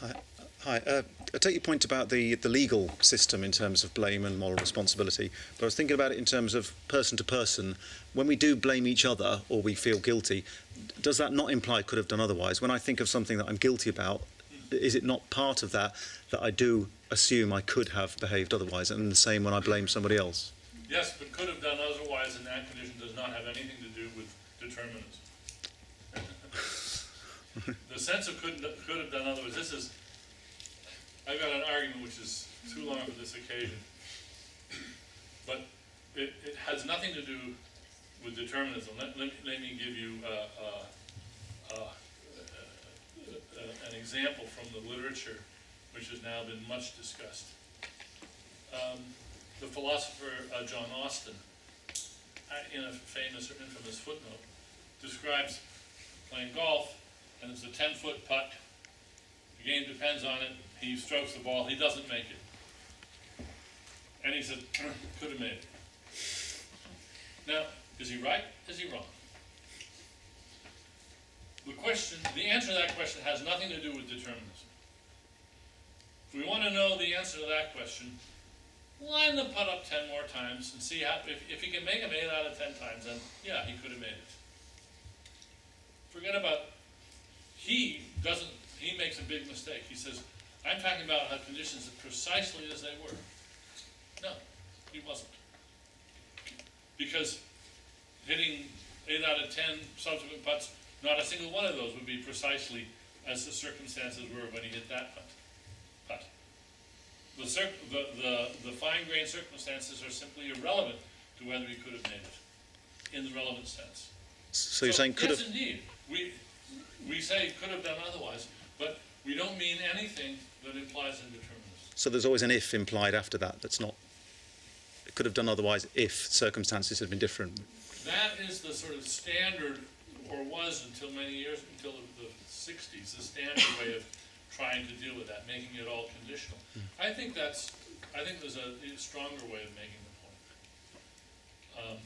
Hi. I take your point about the legal system in terms of blame and moral responsibility, but I was thinking about it in terms of person to person. When we do blame each other or we feel guilty, does that not imply could have done otherwise? When I think of something that I'm guilty about, is it not part of that I do assume I could have behaved otherwise, and the same when I blame somebody else? Yes, but could have done otherwise in that condition does not have anything to do with determinism. The sense of could have done otherwise, I've got an argument which is too long for this occasion, but it has nothing to do with determinism. Let me give you an example from the literature which has now been much discussed. The philosopher John Austin, in a famous or infamous footnote, describes playing golf, and it's a 10-foot putt. The game depends on it. He strokes the ball. He doesn't make it. And he said, could have made it. Now, is he right? Is he wrong? The answer to that question has nothing to do with determinism. If we want to know the answer to that question, line the putt up 10 more times and see how, if he can make them 8 out of 10 times, then yeah, he could have made it. Forget about, he makes a big mistake. He says, I'm talking about how conditions are precisely as they were. No, he wasn't. Because hitting 8 out of 10 subsequent putts, not a single one of those would be precisely as the circumstances were when he hit that putt. The fine-grained circumstances are simply irrelevant to whether he could have made it, in the relevant sense. So you're saying could yes, have... indeed. We say could have done otherwise, but we don't mean anything that implies indeterminism. So there's always an if implied after that. That's not... It could have done otherwise if circumstances had been different. That is the sort of standard, or was until many years, until the 60s, the standard way of trying to deal with that, making it all conditional. I think there's a stronger way of making the point.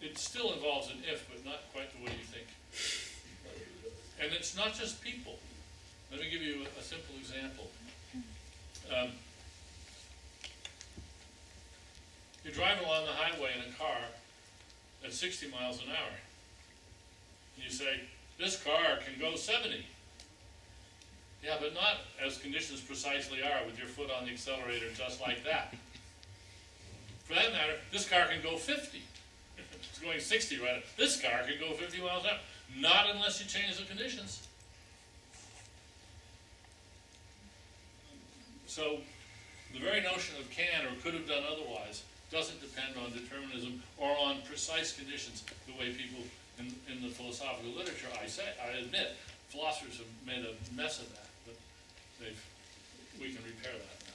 It still involves an if, but not quite the way you think. And it's not just people. Let me give you a simple example. You're driving along the highway in a car at 60 miles an hour. And you say, this car can go 70. Yeah, but not as conditions precisely are, with your foot on the accelerator just like that. For that matter, this car can go 50. It's going 60 right now. This car can go 50 miles an hour. Not unless you change the conditions. So the very notion of can or could have done otherwise doesn't depend on determinism or on precise conditions the way people in the philosophical literature, I admit, philosophers have made a mess of that, but we can repair that.